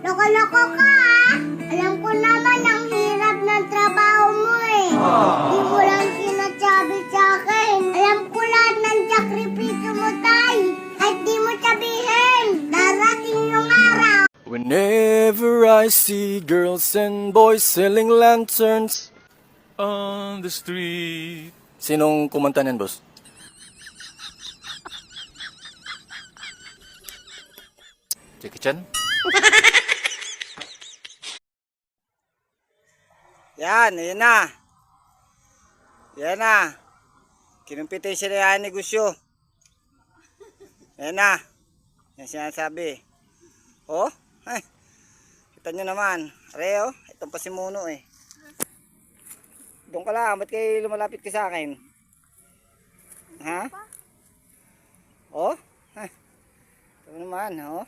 Loko-loko ka ah. Alam ko naman ang hirap ng trabaho mo eh. Di mo lang sinasabi sa akin. Alam ko lahat ng sakripisyo mo, tay. At di mo sabihin. Darating yung araw. Whenever I see girls and boys selling lanterns on the street. Sinong kumanta niyan, boss? Jackie Chan? Yan, ayan na. Yan na. Kinumpitation na yan negosyo. Yan na. Yan sinasabi. Oh, ay. Kita nyo naman. Areo, itong pasimuno eh. Doon ka lang, ba't kayo lumalapit ka sa akin? Ha? Oh, ay. Ito naman, oh.